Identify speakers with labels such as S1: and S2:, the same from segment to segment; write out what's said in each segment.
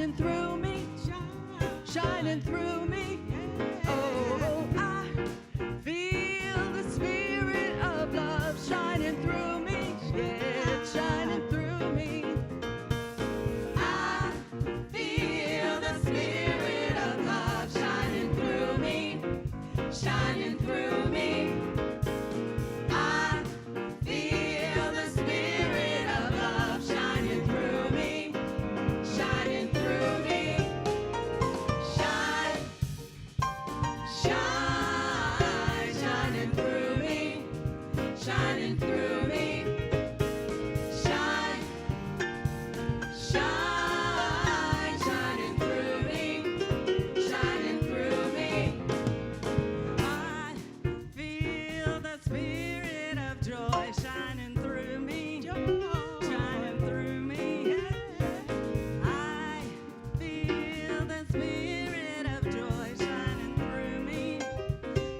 S1: shining through me, shining through me. Oh, I feel the spirit of love shining through me, yeah, shining through me. I feel the spirit of love shining through me, shining through me. I feel the spirit of love shining through me, shining through me. Shine, shine, shining through me, shining through me. Shine, shine, shining through me, shining through me. I feel the spirit of joy shining through me, shining through me. I feel the spirit of joy shining through me,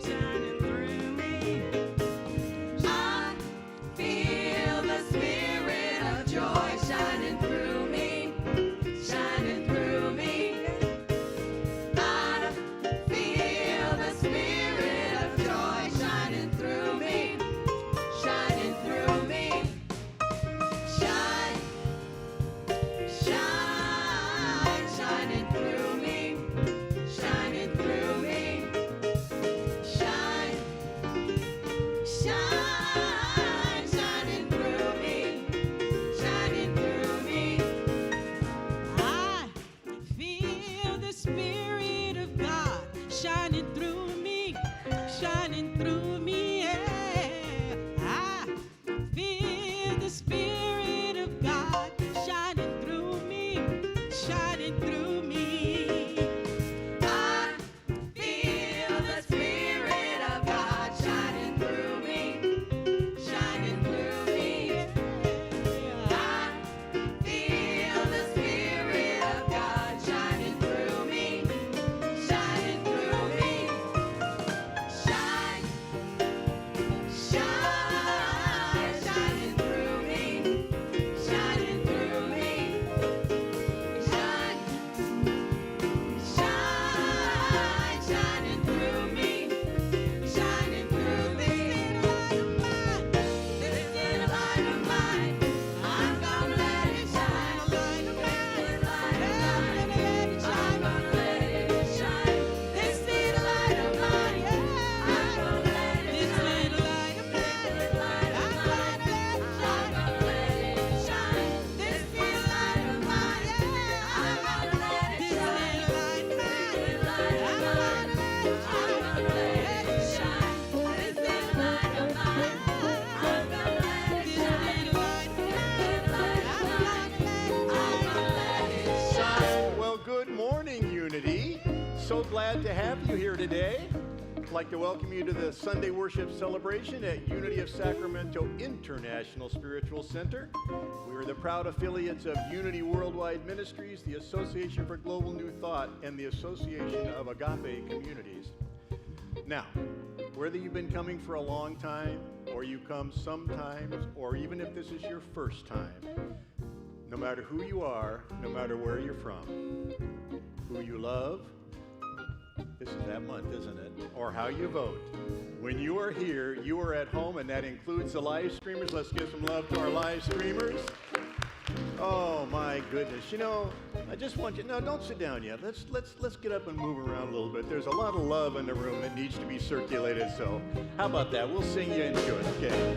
S1: shining through me. I feel the spirit of joy shining through me, shining through me. I feel the spirit of joy shining through me, shining through me. Shine, shine, shining through me, shining through me. Shine, shine, shining through me, shining through me. I feel the spirit of God shining through me, shining through me. Yeah. I feel the spirit of God shining through me, shining through me. I feel the spirit of God shining through me, shining through me. I feel the spirit of God shining through me, shining through me. Shine, shine, shining through me, shining through me. Shine, shine, shining through me, shining through me. This little light of mine, I'm gonna let it shine. This little light of mine, I'm gonna let it shine. This little light of mine, I'm gonna let it shine. This little light of mine, I'm gonna let it shine. This little light of mine, I'm gonna let it shine. This little light of mine, I'm gonna let it shine. This little light of mine, I'm gonna let it shine.
S2: Well, good morning, Unity. So glad to have you here today. I'd like to welcome you to the Sunday worship celebration at Unity of Sacramento International Spiritual Center. We are the proud affiliates of Unity Worldwide Ministries, the Association for Global New Thought, and the Association of Agape Communities. Now, whether you've been coming for a long time, or you come sometimes, or even if this is your first time, no matter who you are, no matter where you're from, who you love, this is that month, isn't it? Or how you vote. When you are here, you are at home, and that includes the live streamers. Let's give some love to our live streamers. Oh my goodness. You know, I just want you, no, don't sit down yet. Let's get up and move around a little bit. There's a lot of love in the room that needs to be circulated, so how about that? We'll sing you into it, okay?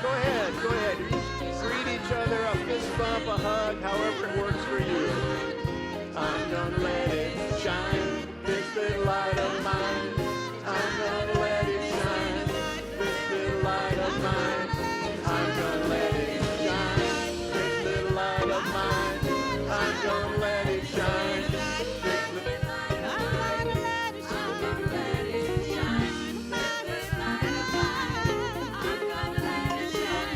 S2: Go ahead. Greet each other, a fist bump, a hug, however it works for you. I'm gonna let it shine, this little light of mine. I'm gonna let it shine, this little light of mine. I'm gonna let it shine, this little light of mine. I'm gonna let it shine, this little light of mine. I'm gonna let it shine, this little light of mine. I'm gonna let it shine,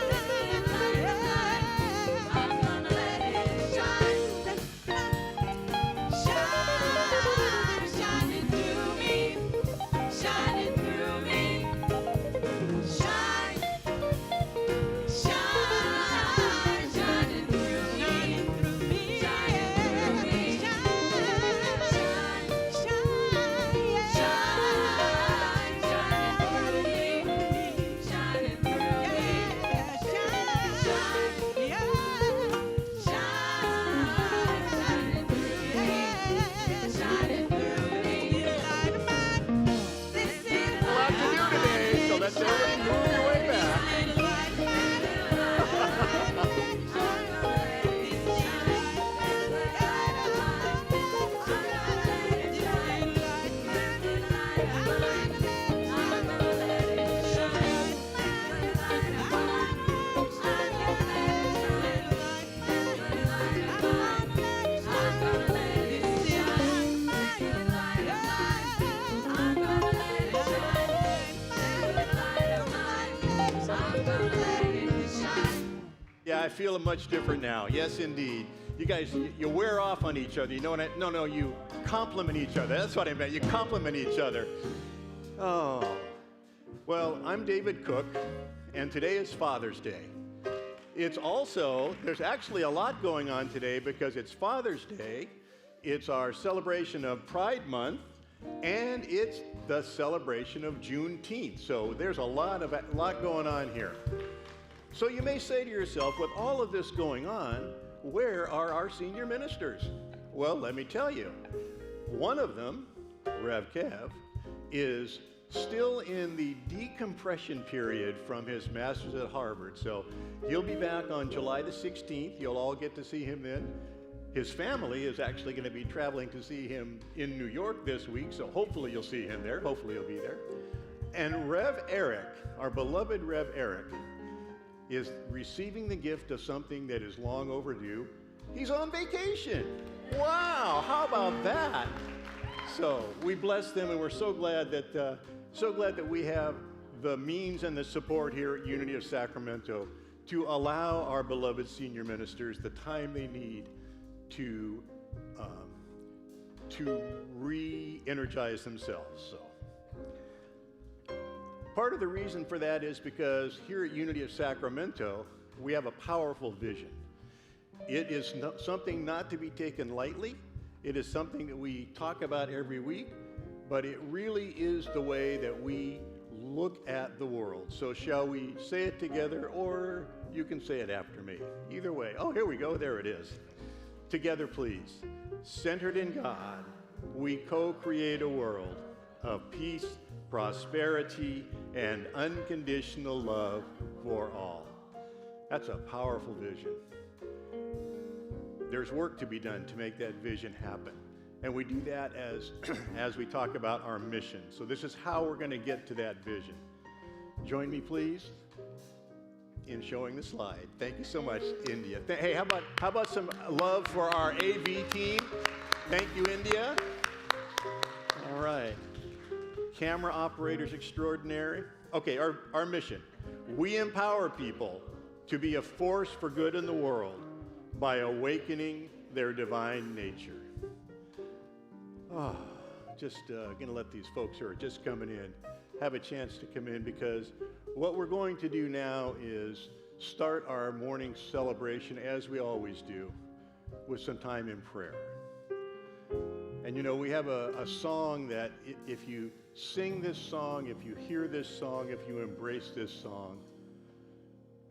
S2: this little light of mine. I'm gonna let it shine. Shine, shining through. feel much different now. Yes, indeed. You guys, you wear off on each other. You know what no, you compliment each other. That's what I meant. You compliment each other. Oh. Well, I'm David Cook, and today is Father's Day. There's actually a lot going on today because it's Father's Day, it's our celebration of Pride Month, and it's the celebration of Juneteenth. So there's a lot going on here. So you may say to yourself, with all of this going on, where are our senior ministers? Well, let me tell you. One of them, Rev Kev, is still in the decompression period from his master's at Harvard. So he'll be back on July the 16th. You'll all get to see him then. His family is actually going to be traveling to see him in New York this week, so hopefully you'll see him there. Hopefully he'll be there. And Rev Eric, our beloved Rev Eric, is receiving the gift of something that is long overdue. He's on vacation. Wow, how about that? So we bless them, and we're so glad that we have the means and the support here at Unity of Sacramento to allow our beloved senior ministers the time they need to re-energize themselves. So part of the reason for that is because here at Unity of Sacramento, we have a powerful vision. It is something not to be taken lightly. It is something that we talk about every week, but it really is the way that we look at the world. So shall we say it together, or you can say it after me? Either way. Oh, here we go. There it is. Together, please. Centered in God, we co-create a world of peace, prosperity, and unconditional love for all. That's a powerful vision. There's work to be done to make that vision happen. And we do that as we talk about our mission. So this is how we're going to get to that vision. Join me, please, in showing the slide. Thank you so much, India. Hey, how about some love for our AV team? Thank you, India. All right. Camera operators extraordinary. Okay, our mission. We empower people to be a force for good in the world by awakening their divine nature. Oh, just going to let these folks who are just coming in have a chance to come in, because what we're going to do now is start our morning celebration, as we always do, with some time in prayer. And you know, we have a song that if you sing this song, if you hear this song, if you embrace this song,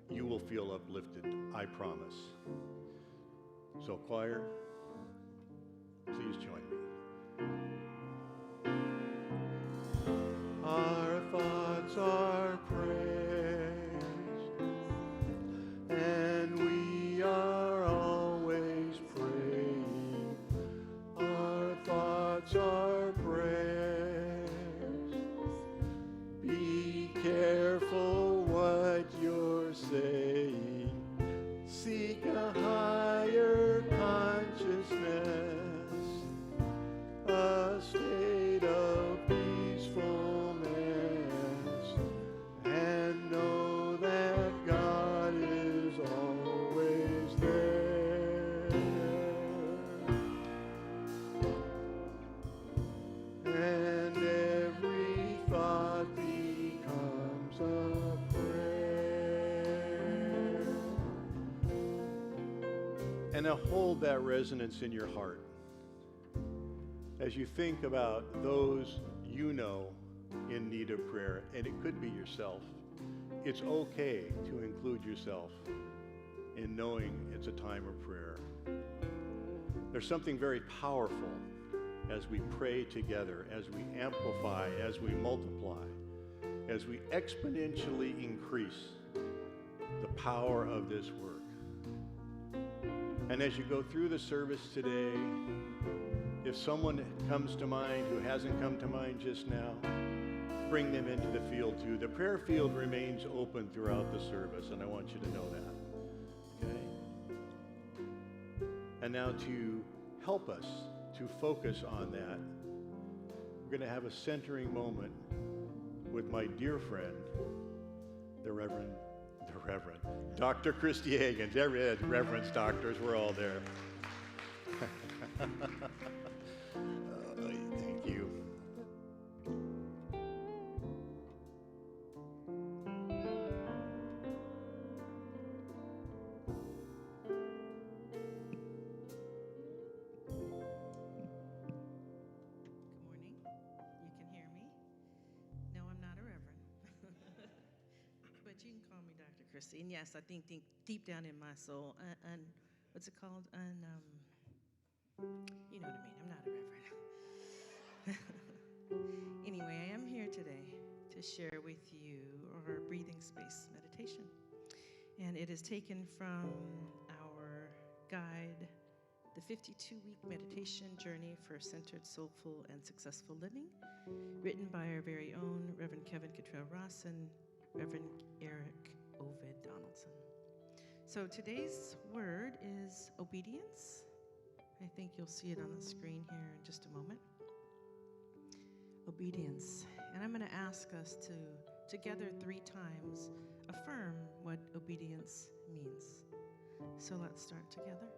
S2: you will feel uplifted, I promise. So choir, please join me. Our thoughts are praise, and we are always praying. Our thoughts are prayers. Be careful what you're saying. Seek a higher consciousness, a state of peacefulness, and know that God is always there. And every thought becomes a prayer. And now hold that resonance in your heart as you think about those you know in need of prayer, and it could be yourself. It's okay to include yourself in knowing it's a time of prayer. There's something very powerful as we pray together, as we amplify, as we multiply, as we exponentially increase the power of this work. And as you go through the service today, if someone comes to mind who hasn't come to mind just now, bring them into the field too. The prayer field remains open throughout the service, and I want you to know that. Okay? And now to help us to focus on that, we're going to have a centering moment with my dear friend, the Reverend The Reverend. Dr. Christy Higgins. Reverends, doctors, we're all there. Thank you.
S3: But you can call me Dr. Christy. And yes, I think deep down in my soul, what's it called? You know what I mean. I'm not a reverend. Anyway, I am here today to share with you our breathing space meditation. And it is taken from our guide, the 52-week meditation journey for centered, soulful, and successful living, written by our very own Reverend Kevin Cottrell Ross and Reverend Eric Ovid Donaldson. So today's word is obedience. I think you'll see it on the screen here in just a moment. Obedience. And I'm going to ask us to, together 3 times, affirm what obedience means. So let's start together.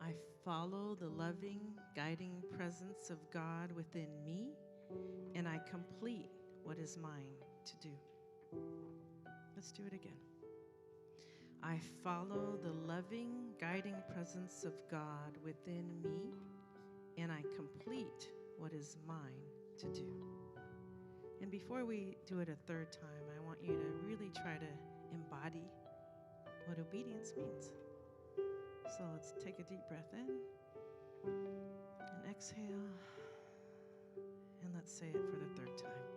S3: I follow the loving, guiding presence of God within me, and I complete what is mine to do. Let's do it again. I follow the loving, guiding presence of God within me, and I complete what is mine to do. And before we do it a 3rd time, I want you to really try to embody what obedience means. So let's take a deep breath in and exhale, and let's say it for the 3rd time.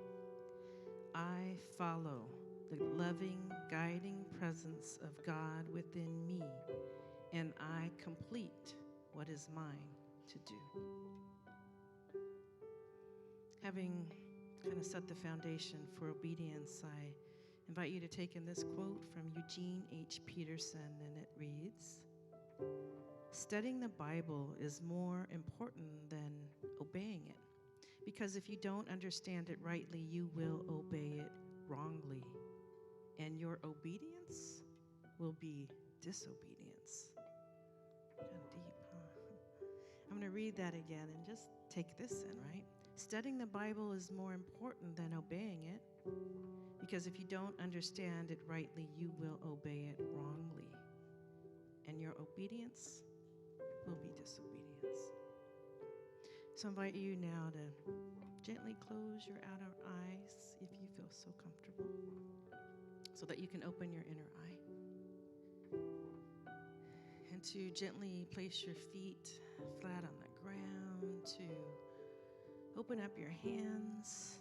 S3: I follow the loving, guiding presence of God within me, and I complete what is mine to do. Having kind of set the foundation for obedience, I invite you to take in this quote from Eugene H. Peterson, and it reads, "Studying the Bible is more important than obeying it, because if you don't understand it rightly, you will obey it wrongly, and your obedience will be disobedience." Kind of deep, huh? I'm going to read that again and just take this in, right? Studying the Bible is more important than obeying it, because if you don't understand it rightly, you will obey it wrongly, and your obedience will be disobedience. So I invite you now to gently close your outer eyes if you feel so comfortable, so that you can open your inner eye. And to gently place your feet flat on the ground, to open up your hands,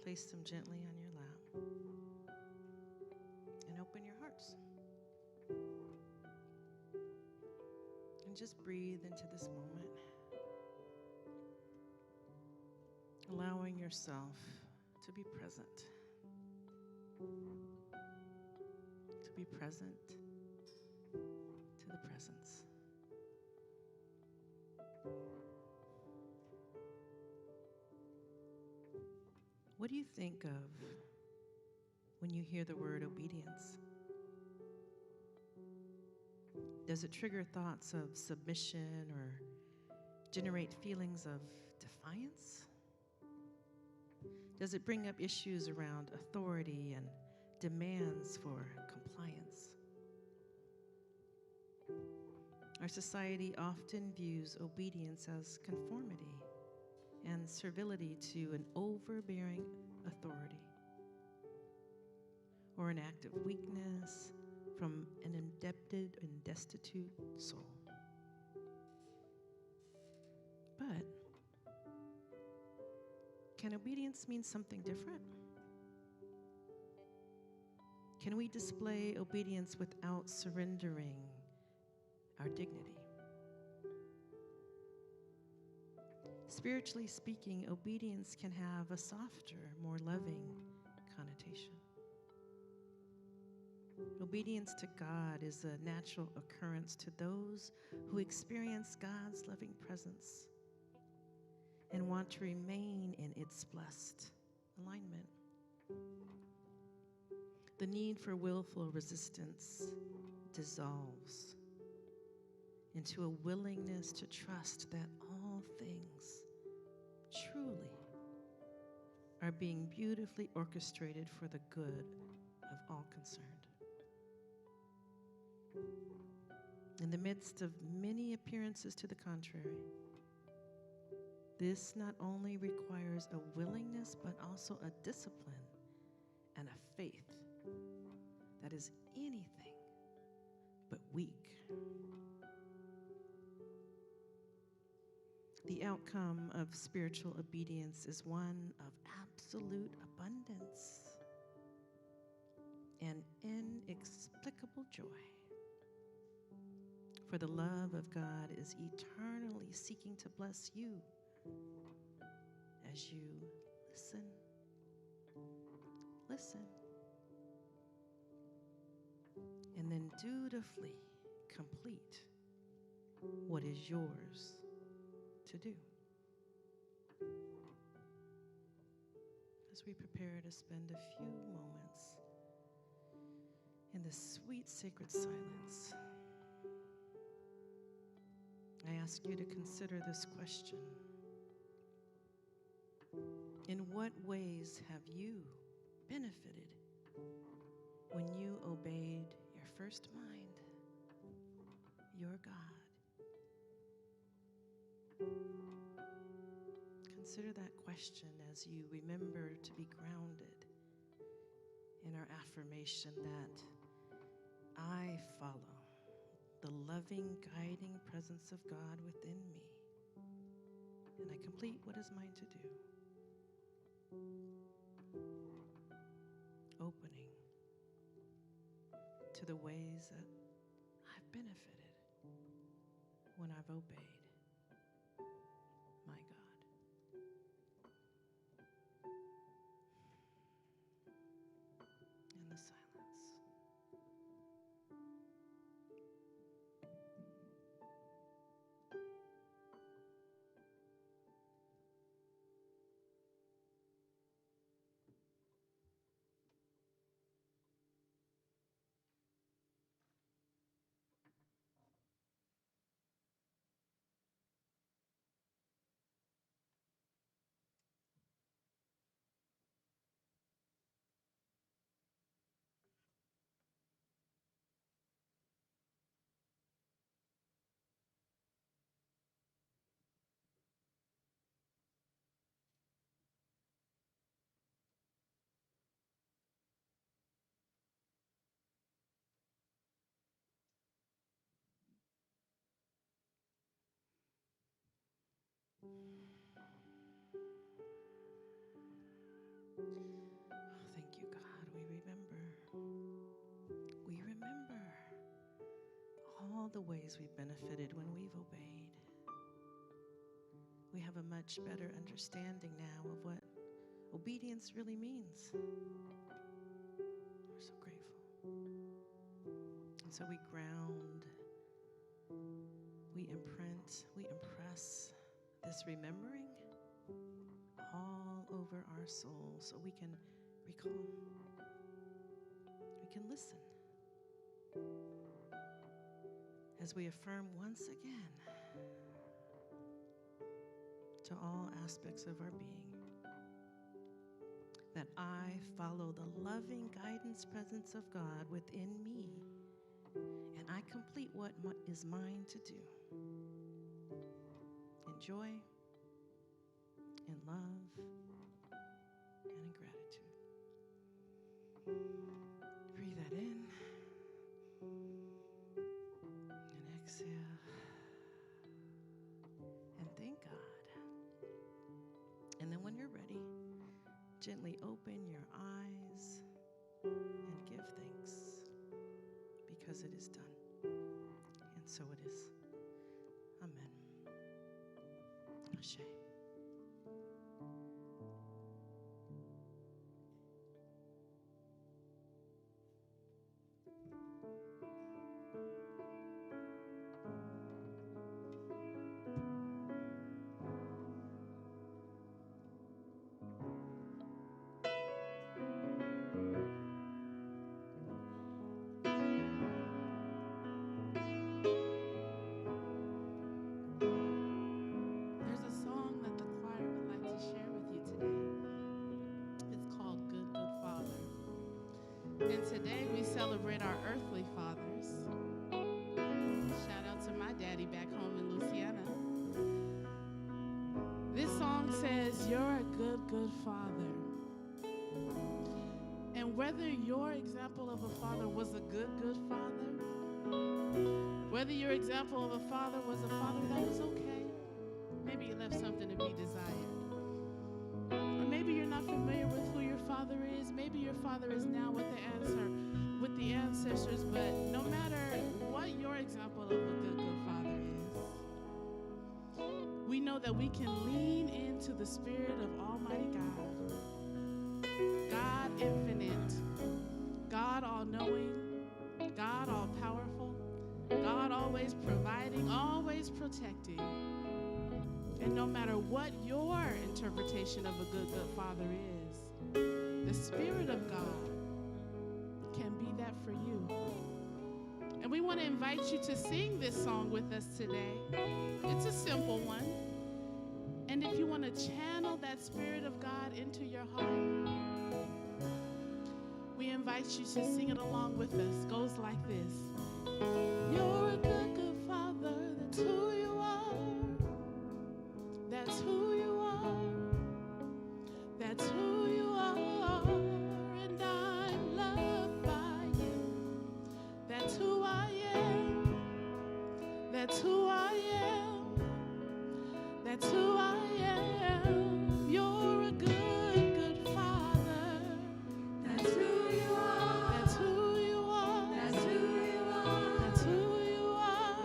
S3: place them gently on your lap, and open your hearts. And just breathe into this moment, allowing yourself to be present. To be present to the presence. What do you think of when you hear the word obedience? Does it trigger thoughts of submission or generate feelings of defiance? Does it bring up issues around authority and demands for compliance? Our society often views obedience as conformity and servility to an overbearing authority, or an act of weakness from an indebted and destitute soul. But can obedience mean something different? Can we display obedience without surrendering our dignity? Spiritually speaking, obedience can have a softer, more loving connotation. Obedience to God is a natural occurrence to those who experience God's loving presence and want to remain in its blessed alignment. the need for willful resistance dissolves into a willingness to trust that all things truly are being beautifully orchestrated for the good of all concerned. In the midst of many appearances to the contrary, this not only requires a willingness, but also a discipline and a faith that is anything but weak. The outcome of spiritual obedience is one of absolute abundance and inexplicable joy. For the love of God is eternally seeking to bless you as you listen, and then dutifully complete what is yours to do. As we prepare to spend a few moments in the sweet sacred silence, I ask you to consider this question. In what ways have you benefited when you obeyed your first mind, your God? Consider that question as you remember to be grounded in our affirmation that I follow the loving, guiding presence of God within me, and I complete what is mine to do. Opening to the ways that I've benefited when I've obeyed my God. In the silence. Oh, thank you, God. We remember all the ways we've benefited when we've obeyed. We have a much better understanding now of what obedience really means. We're so grateful. And so we ground, we imprint, we impress this remembering all over our soul so we can recall, we can listen as we affirm once again to all aspects of our being that I follow the loving guidance presence of God within me, and I complete what is mine to do in joy, in love, and in gratitude. Breathe that in and exhale. And thank God. And then when you're ready, gently open your eyes and give thanks because it is done. And so it is. Amen. Ashe.
S4: And today we celebrate our earthly fathers. Shout out to my daddy back home in Louisiana. This song says, "You're a good, good father." And whether your example of a father was a good, good father, whether your example of a father was a father that was okay, maybe you left something to be desired. Or maybe you're not familiar with who your father is. Maybe your father is now with the ancestors, but no matter what your example of a good, good father is, we know that we can lean into the Spirit of Almighty God. God infinite, God all-knowing, God all-powerful, God always providing, always protecting. And no matter what your interpretation of a good, good father is, the Spirit of God can be that for you. And we want to invite you to sing this song with us today. It's a simple one. And if you want to channel that Spirit of God into your heart, we invite you to sing it along with us. It goes like this. You're a good, good father. That's who you are. That's who you are. That's who you are. And I'm loved by you. That's who I am. That's who I am. That's who I am. You're a good, good father.
S1: That's who you are.
S4: That's who you are.
S1: That's who you are.
S4: That's who you are.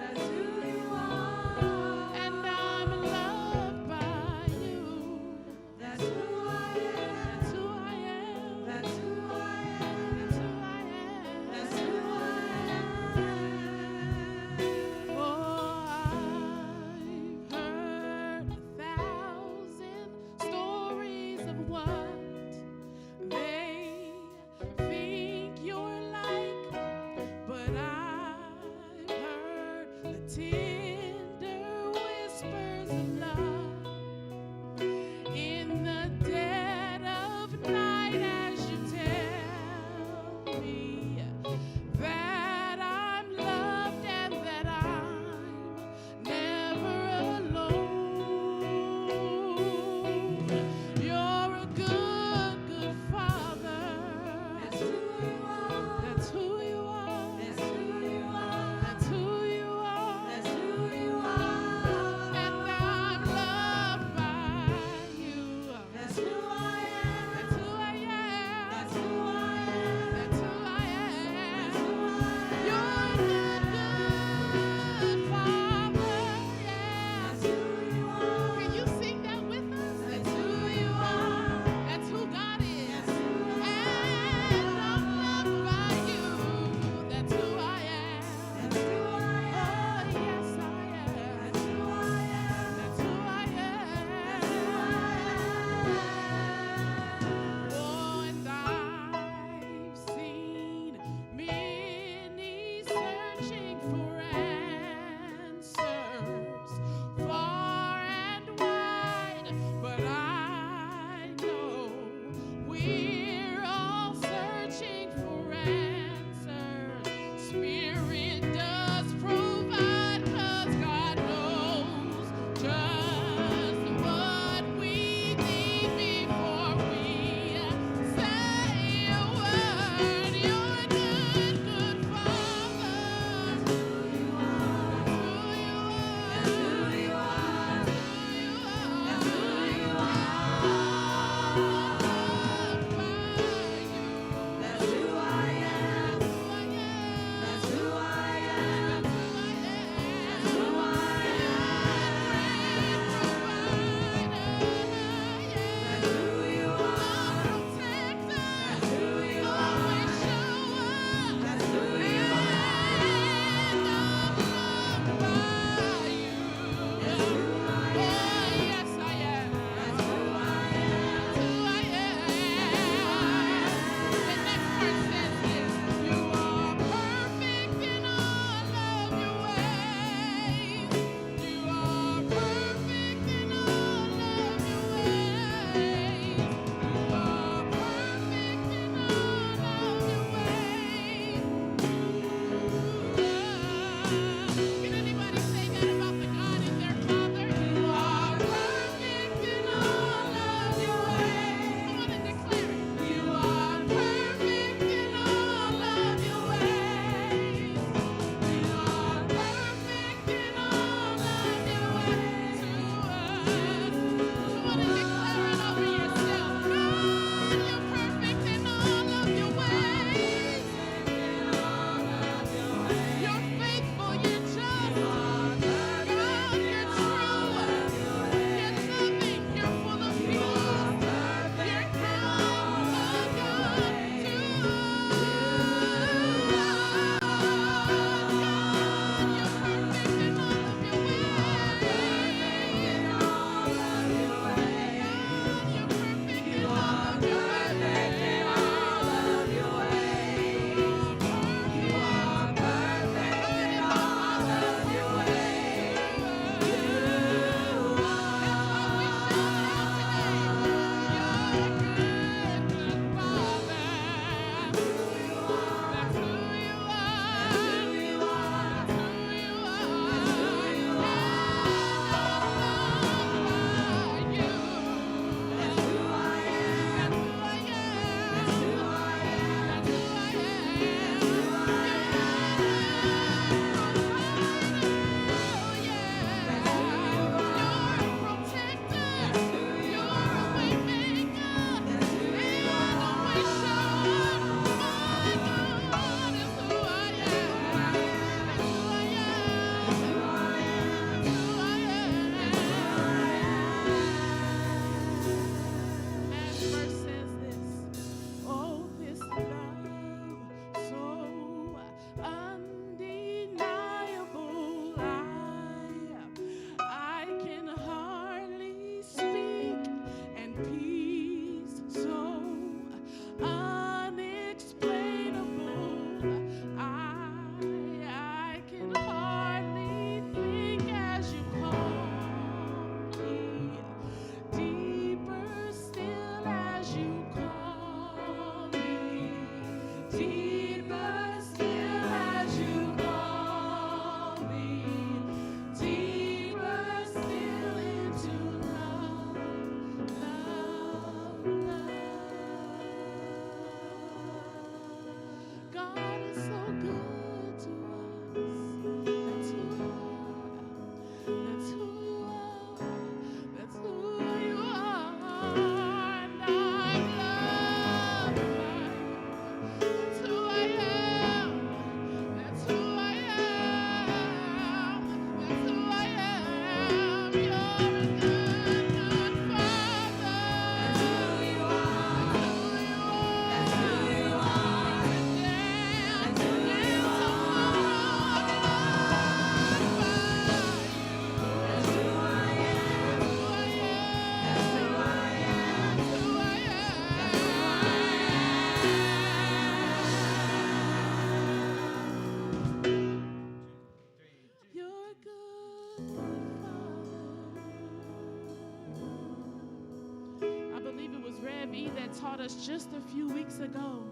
S4: taught us just a few weeks ago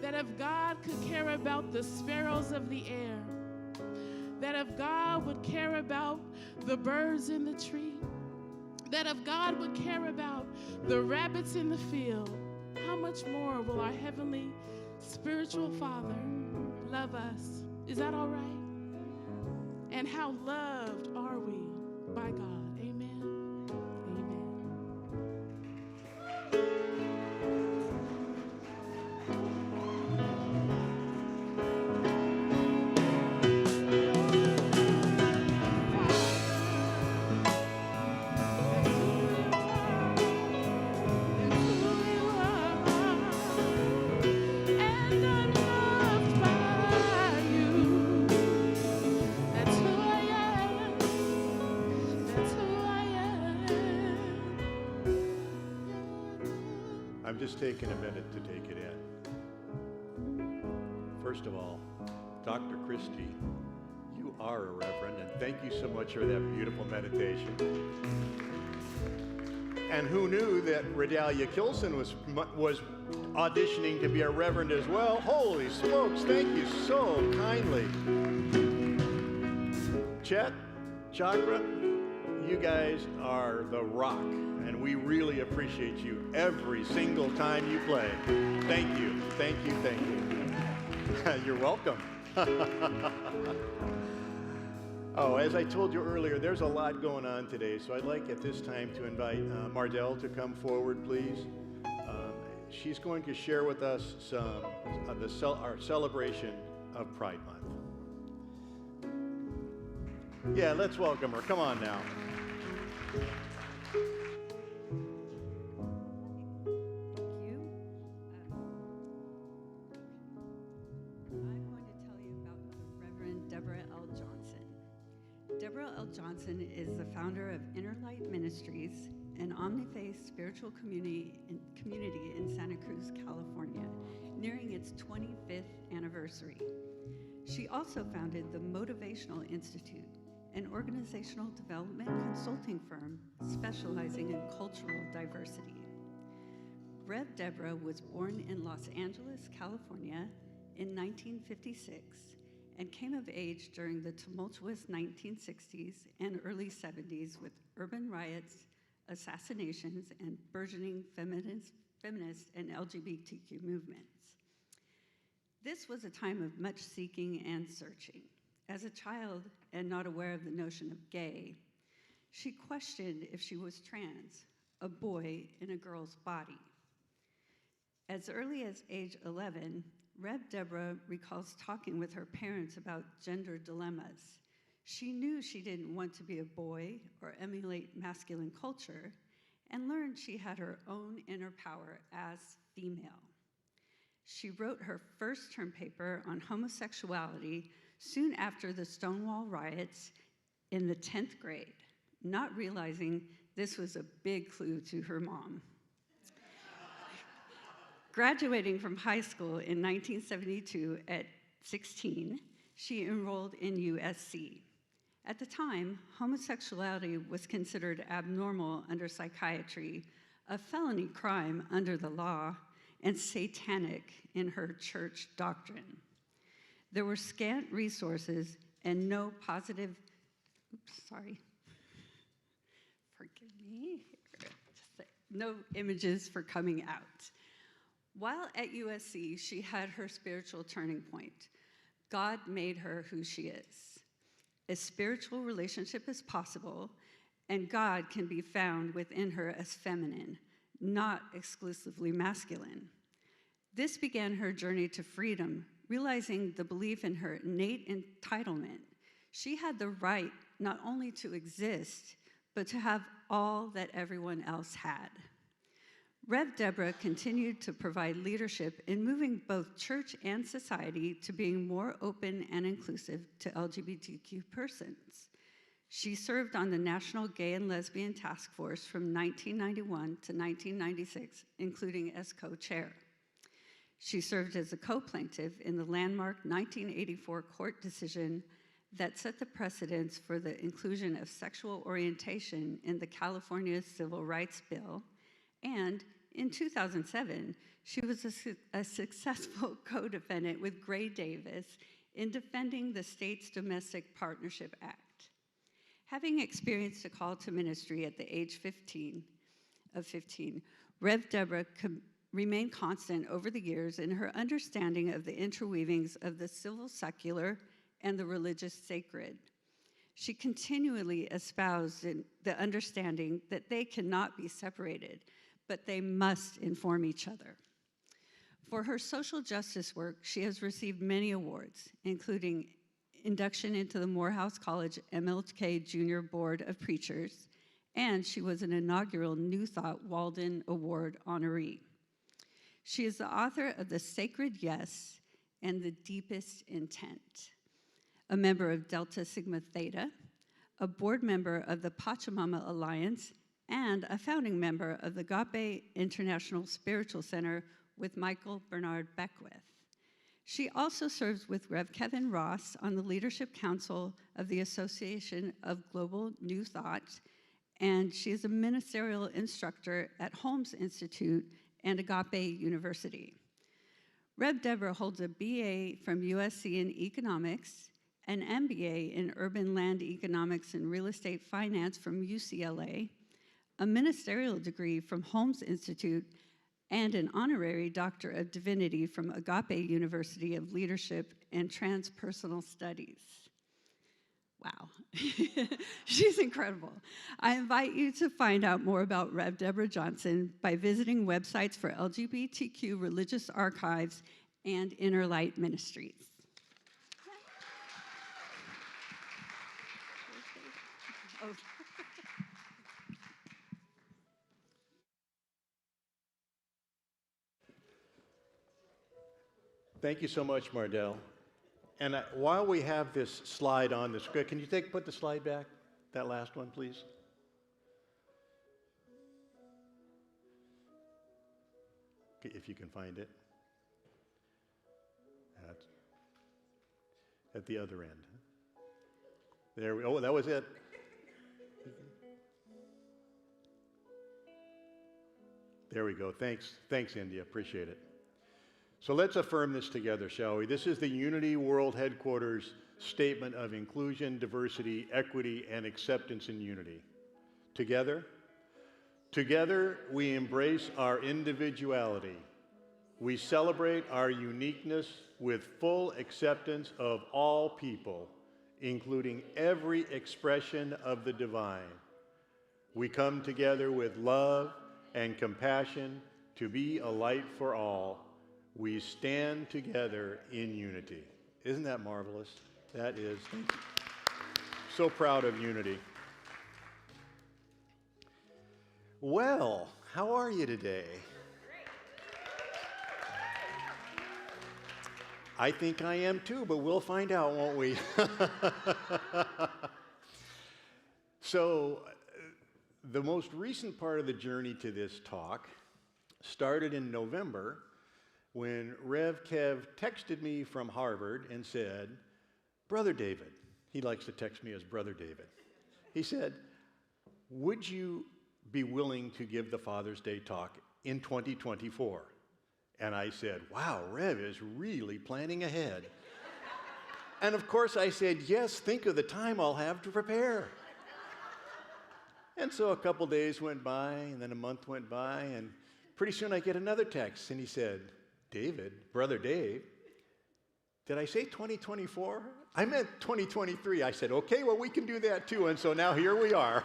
S4: that if God could care about the sparrows of the air, that if God would care about the birds in the tree, that if God would care about the rabbits in the field, how much more will our heavenly spiritual Father love us? Is that all right? And how loved are we by God? Amen. Amen.
S2: I'm just taking a minute to take it in. First of all, Dr. Christie, you are a reverend, and thank you so much for that beautiful meditation. And who knew that Redalia Kilson was auditioning to be a reverend as well? Holy smokes, thank you so kindly. Chet, Chakra, you guys are the rock, and we really appreciate you every single time you play. Thank you, thank you, thank you. You're welcome. Oh, as I told you earlier, there's a lot going on today, so I'd like at this time to invite Mardell to come forward, please. She's going to share with us some of our celebration of Pride Month. Yeah, let's welcome her. Come on now.
S5: Johnson is the founder of Inner Light Ministries, an omni-faith spiritual community in Santa Cruz, California, nearing its 25th anniversary. She also founded the Motivational Institute, an organizational development consulting firm specializing in cultural diversity. Rev Deborah was born in Los Angeles, California in 1956 and came of age during the tumultuous 1960s and early 70s with urban riots, assassinations, and burgeoning feminist and LGBTQ movements. This was a time of much seeking and searching. As a child and not aware of the notion of gay, she questioned if she was trans, a boy in a girl's body. As early as age 11, Rev Deborah recalls talking with her parents about gender dilemmas. She knew she didn't want to be a boy or emulate masculine culture, and learned she had her own inner power as female. She wrote her first term paper on homosexuality soon after the Stonewall riots in the 10th grade, not realizing this was a big clue to her mom. Graduating from high school in 1972 at 16, she enrolled in USC. At the time, homosexuality was considered abnormal under psychiatry, a felony crime under the law, and satanic in her church doctrine. There were scant resources and no positive, forgive me, no images for coming out. While at USC, she had her spiritual turning point. God made her who she is. A spiritual relationship is possible, and God can be found within her as feminine, not exclusively masculine. This began her journey to freedom, realizing the belief in her innate entitlement. She had the right not only to exist, but to have all that everyone else had. Rev Deborah continued to provide leadership in moving both church and society to being more open and inclusive to LGBTQ persons. She served on the National Gay and Lesbian Task Force from 1991 to 1996, including as co-chair. She served as a co-plaintiff in the landmark 1984 court decision that set the precedence for the inclusion of sexual orientation in the California Civil Rights Bill, and In 2007, she was a successful co-defendant with Gray Davis in defending the state's Domestic Partnership Act. Having experienced a call to ministry at the age 15, Rev. Deborah remained constant over the years in her understanding of the interweavings of the civil secular and the religious sacred. She continually espoused the understanding that they cannot be separated, but they must inform each other. For her social justice work, she has received many awards, including induction into the Morehouse College MLK Junior Board of Preachers, and she was an inaugural New Thought Walden Award honoree. She is the author of The Sacred Yes and The Deepest Intent, a member of Delta Sigma Theta, a board member of the Pachamama Alliance, and a founding member of the Agape International Spiritual Center with Michael Bernard Beckwith. She also serves with Rev. Kevin Ross on the Leadership Council of the Association of Global New Thought, and she is a ministerial instructor at Holmes Institute and Agape University. Rev. Deborah holds a BA from USC in Economics, an MBA in Urban Land Economics and Real Estate Finance from UCLA, a ministerial degree from Holmes Institute, and an honorary Doctor of Divinity from Agape University of Leadership and Transpersonal Studies. Wow, she's incredible. I invite you to find out more about Rev. Deborah Johnson by visiting websites for LGBTQ religious archives and Inner Light Ministries. Oh.
S2: Thank you so much, Mardell. And while we have this slide on the script, can you put the slide back? That last one, please. If you can find it. That's at the other end. There we go. Oh, that was it. There we go. Thanks, India. Appreciate it. So let's affirm this together, shall we? This is the Unity World Headquarters Statement of Inclusion, Diversity, Equity, and Acceptance in Unity. Together we embrace our individuality. We celebrate our uniqueness with full acceptance of all people, including every expression of the divine. We come together with love and compassion to be a light for all. We stand together in unity. Isn't that marvelous? That is. So proud of unity. Well, how are you today? I think I am too, but we'll find out, won't we? So, the most recent part of the journey to this talk started in November when Rev. Kev texted me from Harvard and said, Brother David, he likes to text me as Brother David. He said, would you be willing to give the Father's Day talk in 2024? And I said, wow, Rev is really planning ahead. And of course I said, yes, think of the time I'll have to prepare. And so a couple days went by, and then a month went by, and pretty soon I get another text, and he said, David, Brother Dave, did I say 2024? I meant 2023. I said, okay, well, we can do that too. And so now here we are.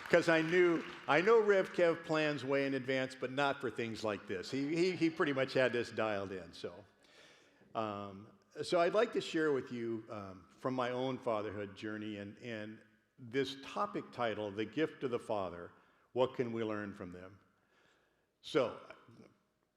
S2: Because I know Rev Kev plans way in advance, but not for things like this. He pretty much had this dialed in. So I'd like to share with you from my own fatherhood journey and this topic title, The Gift of the Father, What Can We Learn from Them? So,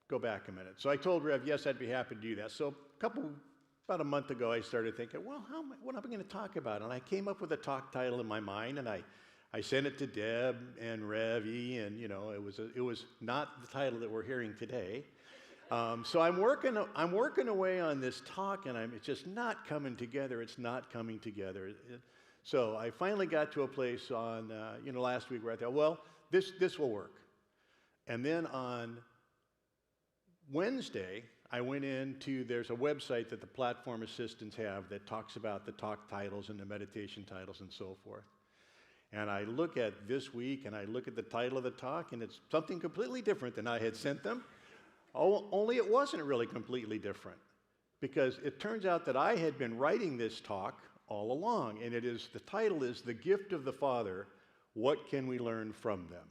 S2: go back a minute. So I told Rev, yes, I'd be happy to do that. So about a month ago, I started thinking, well, what am I going to talk about? And I came up with a talk title in my mind, and I sent it to Deb and Rev E, and it was not the title that we're hearing today. So I'm working away on this talk, and it's just not coming together. It's not coming together. So I finally got to a place on last week where I thought, well, this will work. And then on Wednesday, I went into, there's a website that the platform assistants have that talks about the talk titles and the meditation titles and so forth. And I look at this week and I look at the title of the talk, and it's something completely different than I had sent them. Only it wasn't really completely different, because it turns out that I had been writing this talk all along, and the title is The Gift of the Father, What Can We Learn from Them?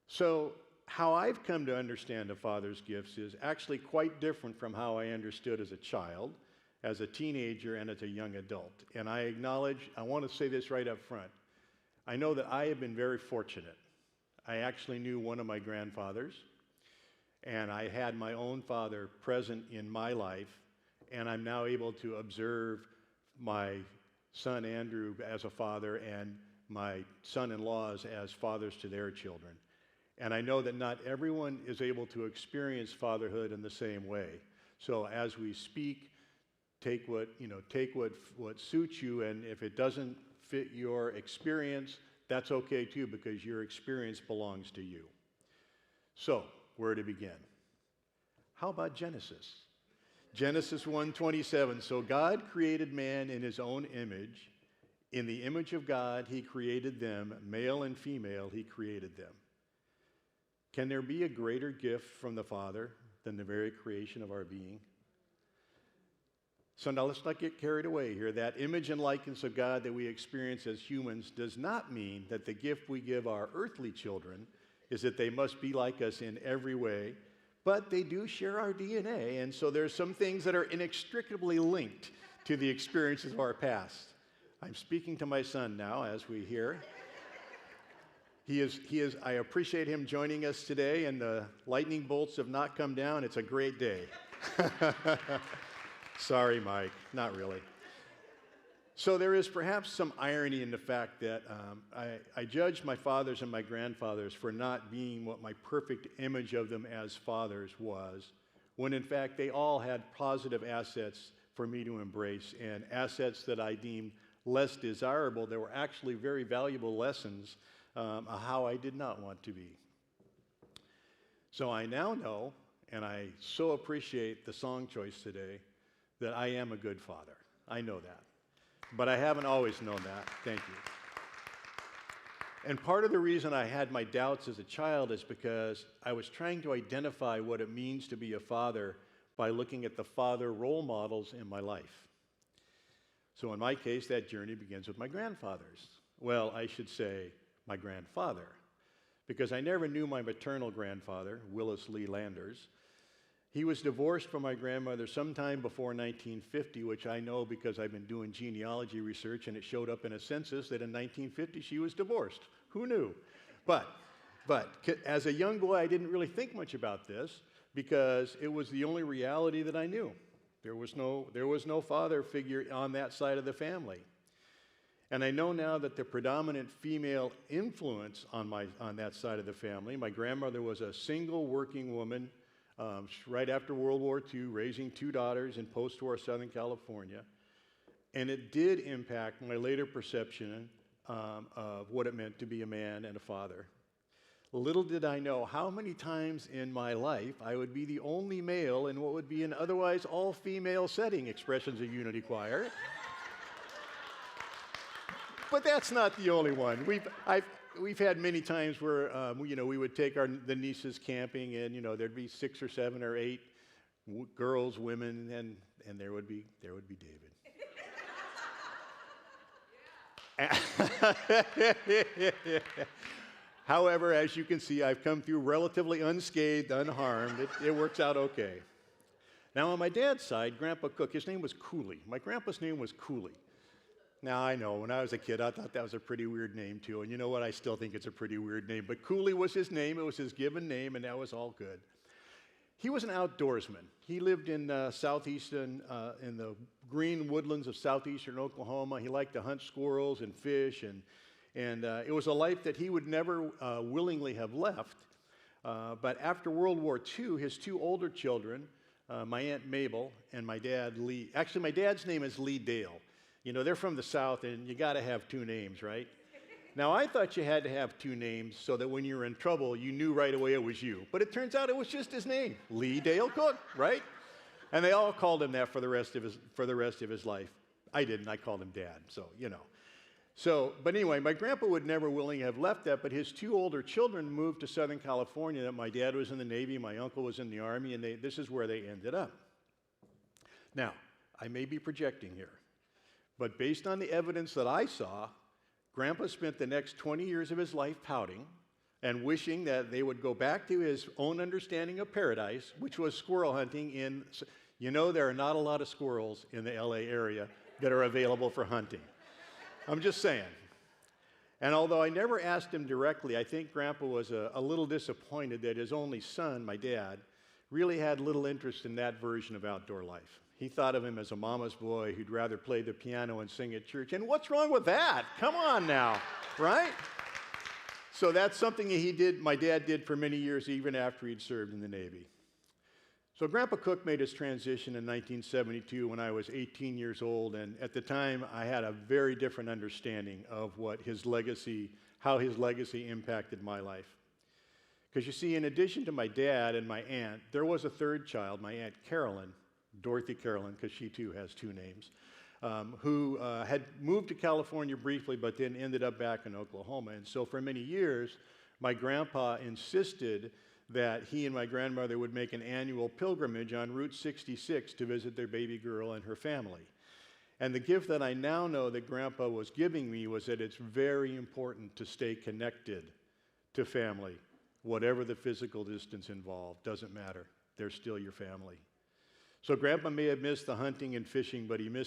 S2: So how I've come to understand the Father's gifts is actually quite different from how I understood as a child, as a teenager, and as a young adult. And I acknowledge, I want to say this right up front, I know that I have been very fortunate. I actually knew one of my grandfathers, and I had my own father present in my life, and I'm now able to observe my son Andrew as a father and my son-in-laws as fathers to their children. And I know that not everyone is able to experience fatherhood in the same way. So as we speak, take what suits you, and if it doesn't fit your experience, that's okay too, because your experience belongs to you. So, where to begin? How about Genesis? Genesis 1:27. So God created man in his own image. In the image of God, he created them. Male and female, he created them. Can there be a greater gift from the Father than the very creation of our being? So now let's not get carried away here. That image and likeness of God that we experience as humans does not mean that the gift we give our earthly children is that they must be like us in every way, but they do share our DNA, and so there's some things that are inextricably linked to the experiences of our past. I'm speaking to my son now, as we hear. I appreciate him joining us today, and the lightning bolts have not come down. It's a great day. Sorry, Mike, not really. So there is perhaps some irony in the fact that I judged my fathers and my grandfathers for not being what my perfect image of them as fathers was, when in fact they all had positive assets for me to embrace, and assets that I deemed less desirable. There were actually very valuable lessons of how I did not want to be. So I now know, and I so appreciate the song choice today, that I am a good father. I know that. But I haven't always known that. Thank you. And part of the reason I had my doubts as a child is because I was trying to identify what it means to be a father by looking at the father role models in my life. So in my case, that journey begins with my grandfathers. Well, I should say my grandfather, because I never knew my maternal grandfather, Willis Lee Landers. He was divorced from my grandmother sometime before 1950, which I know because I've been doing genealogy research, and it showed up in a census that in 1950 she was divorced. Who knew? But as a young boy, I didn't really think much about this because it was the only reality that I knew. There was no father figure on that side of the family. And I know now that the predominant female influence on that side of the family, my grandmother was a single working woman right after World War II, raising 2 daughters in post-war Southern California. And it did impact my later perception of what it meant to be a man and a father. Little did I know how many times in my life I would be the only male in what would be an otherwise all-female setting, Expressions of Unity Choir. But that's not the only one. We've had many times where we would take the nieces camping, and there'd be 6 or 7 or 8 girls, women, and there would be David. However, as you can see, I've come through relatively unscathed, unharmed. It works out okay. Now, on my dad's side, Grandpa Cook, his name was Cooley. My grandpa's name was Cooley. Now, I know, when I was a kid, I thought that was a pretty weird name, too. And you know what? I still think it's a pretty weird name. But Cooley was his name. It was his given name, and that was all good. He was an outdoorsman. He lived in in the green woodlands of southeastern Oklahoma. He liked to hunt squirrels and fish, and it was a life that he would never willingly have left. But after World War II, his 2 older children, my Aunt Mabel and my dad, Lee. Actually, my dad's name is Lee Dale. They're from the South, and you got to have 2 names, right? Now, I thought you had to have two names so that when you were in trouble, you knew right away it was you. But it turns out it was just his name, Lee Dale Cook, right? And they all called him that for the rest of his life. I didn't. I called him Dad, so, you know. So, but anyway, my grandpa would never willingly have left that, but his two older children moved to Southern California. My dad was in the Navy, my uncle was in the Army, and this is where they ended up. Now, I may be projecting here, but based on the evidence that I saw, Grandpa spent the next 20 years of his life pouting and wishing that they would go back to his own understanding of paradise, which was squirrel hunting in, you know, there are not a lot of squirrels in the LA area that are available for hunting. I'm just saying. And although I never asked him directly, I think Grandpa was a little disappointed that his only son, my dad, really had little interest in that version of outdoor life. He thought of him as a mama's boy who'd rather play the piano and sing at church. And what's wrong with that? Come on now, right? So that's something my dad did for many years, even after he'd served in the Navy. So Grandpa Cook made his transition in 1972 when I was 18 years old, and at the time I had a very different understanding of how his legacy impacted my life. Because you see, in addition to my dad and my aunt, there was a third child, my Aunt Carolyn, Dorothy Carolyn, because she too has two names, who had moved to California briefly but then ended up back in Oklahoma. And so for many years, my grandpa insisted that he and my grandmother would make an annual pilgrimage on Route 66 to visit their baby girl and her family. And the gift that I now know that Grandpa was giving me was that it's very important to stay connected to family, whatever the physical distance involved, doesn't matter. They're still your family. So Grandpa may have missed the hunting and fishing, but he missed